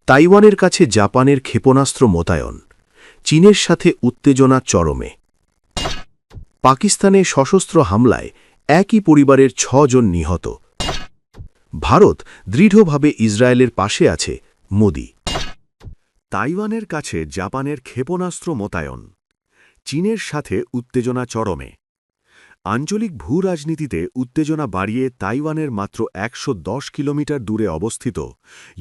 তাইওয়ানের কাছে জাপানের ক্ষেপণাস্ত্র মোতায়েন, চীনের সাথে উত্তেজনা চরমে। পাকিস্তানে সশস্ত্র হামলায় একই পরিবারের ৬ জন নিহত। ভারত দৃঢ়ভাবে ইসরায়েলের পাশে আছে, মোদি। তাইওয়ানের কাছে জাপানের ক্ষেপণাস্ত্র মোতায়েন, চীনের সাথে উত্তেজনা চরমে। আঞ্চলিক ভূরাজনীতিতে উত্তেজনা বাড়িয়ে তাইওয়ানের মাত্র ১১০ কিলোমিটার দূরে অবস্থিত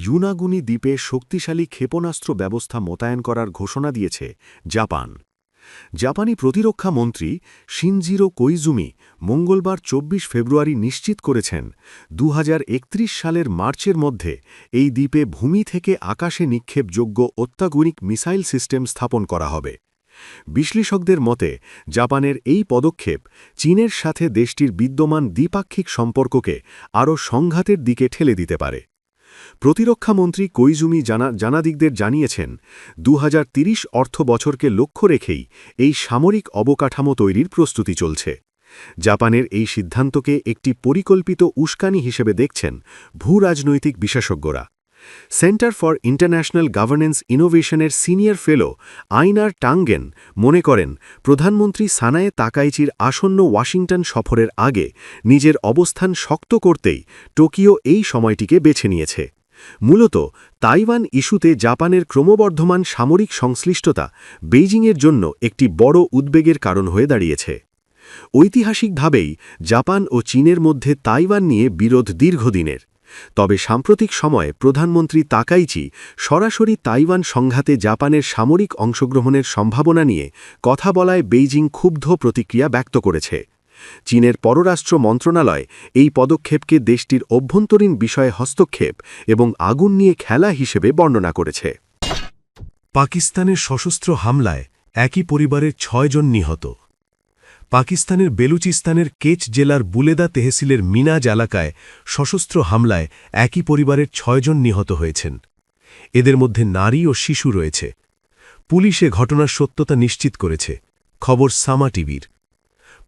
ইউনাগুনি দ্বীপে শক্তিশালী ক্ষেপণাস্ত্র ব্যবস্থা মোতায়েন করার ঘোষণা দিয়েছে জাপান। জাপানি প্রতিরক্ষা মন্ত্রী শিনজিরো কোইজুমি মঙ্গলবার ২৪ ফেব্রুয়ারি নিশ্চিত করেছেন ২০৩১ সালের মার্চের মধ্যে এই দ্বীপে ভূমি থেকে আকাশে নিক্ষেপযোগ্য অত্যাধুনিক মিসাইল সিস্টেম স্থাপন করা হবে। বিশ্লেষকদের মতে জাপানের এই পদক্ষেপ চীনের সাথে দেশটির বিদ্যমান দ্বিপাক্ষিক সম্পর্ককে আরও সংঘাতের দিকে ঠেলে দিতে পারে। প্রতিরক্ষামন্ত্রী কোইজুমি জানাদিকদের জানিয়েছেন, ২০৩০ অর্থ বছরকে লক্ষ্য রেখেই এই সামরিক অবকাঠামো তৈরির প্রস্তুতি চলছে। জাপানের এই সিদ্ধান্তকে একটি পরিকল্পিত উস্কানি হিসেবে দেখছেন ভূরাজনৈতিক বিশেষজ্ঞরা। সেন্টার ফর ইন্টারন্যাশনাল গভর্নেন্স ইনোভেশনের সিনিয়র ফেলো আইনার টাঙ্গেন মনে করেন, প্রধানমন্ত্রী সানায়ে তাকাইচির আসন্ন ওয়াশিংটন সফরের আগে নিজের অবস্থান শক্ত করতেই টোকিও এই সময়টিকে বেছে নিয়েছে। মূলত তাইওয়ান ইস্যুতে জাপানের ক্রমবর্ধমান সামরিক সংশ্লিষ্টতা বেইজিংয়ের জন্য একটি বড় উদ্বেগের কারণ হয়ে দাঁড়িয়েছে। ঐতিহাসিকভাবেই জাপান ও চীনের মধ্যে তাইওয়ান নিয়ে বিরোধ দীর্ঘদিনের। তবে সাম্প্রতিক সময়ে প্রধানমন্ত্রী তাকাইচি সরাসরি তাইওয়ান সংঘাতে জাপানের সামরিক অংশগ্রহণের সম্ভাবনা নিয়ে কথা বলায় বেইজিং ক্ষুব্ধ প্রতিক্রিয়া ব্যক্ত করেছে। চীনের পররাষ্ট্র মন্ত্রণালয় এই পদক্ষেপকে দেশটির অভ্যন্তরীণ বিষয়ে হস্তক্ষেপ এবং আগুন নিয়ে খেলা হিসেবে বর্ণনা করেছে। পাকিস্তানের সশস্ত্র হামলায় একই পরিবারের ৬ জন নিহত। পাকিস্তানের বেলুচিস্তানের কেচ জেলার বুলেদা তেহসিলের মিনাজ এলাকায় সশস্ত্র হামলায় একই পরিবারের ৬ জন নিহত হয়েছেন। এদের মধ্যে নারী ও শিশু রয়েছে। পুলিশ এ ঘটনার সত্যতা নিশ্চিত করেছে। খবর সামা টিভির।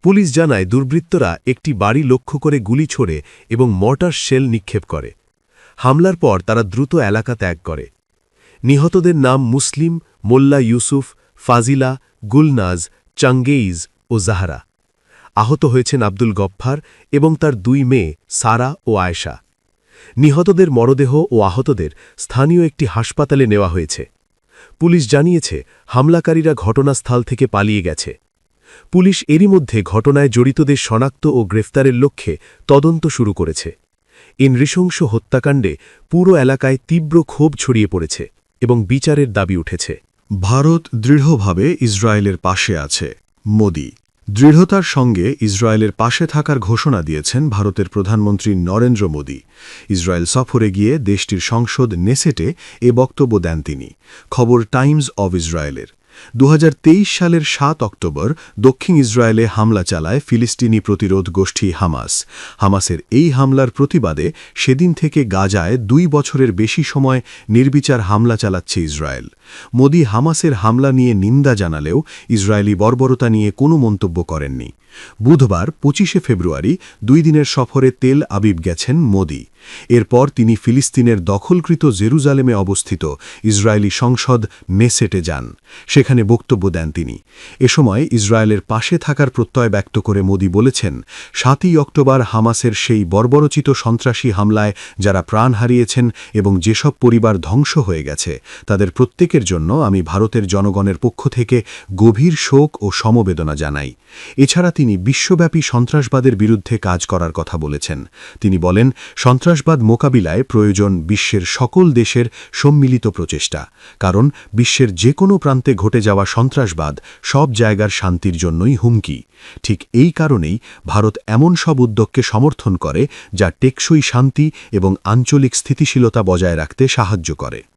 পুলিশ জানায়, দুর্বৃত্তরা একটি বাড়ি লক্ষ্য করে গুলি ছোড়ে এবং মর্টার শেল নিক্ষেপ করে। হামলার পর তারা দ্রুত এলাকা ত্যাগ করে। নিহতদের নাম মুসলিম, মোল্লা ইউসুফ, ফাজিলা, গুলনাজ, চাঙ্গেইজ ও জাহারা। আহত হয়েছেন আব্দুল গফফার এবং তার ২ মেয়ে সারা ও আয়েশা। নিহতদের মরদেহ ও আহতদের স্থানীয় একটি হাসপাতালে নেওয়া হয়েছে। পুলিশ জানিয়েছে, হামলাকারীরা ঘটনাস্থল থেকে পালিয়ে গেছে। পুলিশ এরই মধ্যে ঘটনায় জড়িতদের শনাক্ত ও গ্রেফতারের লক্ষ্যে তদন্ত শুরু করেছে। এই নৃশংস হত্যাকাণ্ডে পুরো এলাকায় তীব্র ক্ষোভ ছড়িয়ে পড়েছে এবং বিচারের দাবি উঠেছে। ভারত দৃঢ়ভাবে ইসরায়েলের পাশে আছে, মোদি। দৃঢ়তার সঙ্গে ইসরায়েলের পাশে থাকার ঘোষণা দিয়েছেন ভারতের প্রধানমন্ত্রী নরেন্দ্র মোদি। ইসরায়েল সফরে গিয়ে দেশটির সংসদ নেসেটে এ বক্তব্য দেন তিনি। খবর টাইমস অব ইসরায়েলের। ২০২৩ সালের ৭ অক্টোবর দক্ষিণ ইসরায়েলে হামলা চালায় ফিলিস্তিনি প্রতিরোধ গোষ্ঠী হামাস। হামাসের এই হামলার প্রতিবাদে সেদিন থেকে গাজায় ২ বছরের বেশি সময় নির্বিচার হামলা চালাচ্ছে ইসরায়েল। মোদি হামাসের হামলা নিয়ে নিন্দা জানালেও ইসরায়েলি বর্বরতা নিয়ে কোনো মন্তব্য করেননি। বুধবার ২৫ ফেব্রুয়ারি ২ দিনের সফরে তেল আবিব গেছেন মোদি। এরপর তিনি ফিলিস্তিনের দখলকৃত জেরুজালেমে অবস্থিত ইসরায়েলি সংসদ নেসেটে যান। সেখানে বক্তব্য দেন তিনি। এ সময় ইসরায়েলের পাশে থাকার প্রত্যয় ব্যক্ত করে মোদি বলেছেন, ৭ই অক্টোবর হামাসের সেই বর্বরচিত সন্ত্রাসী হামলায় যারা প্রাণ হারিয়েছেন এবং যেসব পরিবার ধ্বংস হয়ে গেছে তাদের প্রত্যেকের জন্য আমি ভারতের জনগণের পক্ষ থেকে গভীর শোক ও সমবেদনা জানাই। এছাড়া তিনি বিশ্বব্যাপী সন্ত্রাসবাদের বিরুদ্ধে কাজ করার কথা বলেছেন। তিনি বলেন, সন্ত্রাসবাদ মোকাবিলায় প্রয়োজন বিশ্বের সকল দেশের সম্মিলিত প্রচেষ্টা, কারণ বিশ্বের যে কোনো প্রান্তে ঘটে যাওয়া সন্ত্রাসবাদ সব জায়গার শান্তির জন্যই হুমকি। ঠিক এই কারণেই ভারত এমন সব উদ্যোগকে সমর্থন করে যা টেকসই শান্তি এবং আঞ্চলিক স্থিতিশীলতা বজায় রাখতে সাহায্য করে।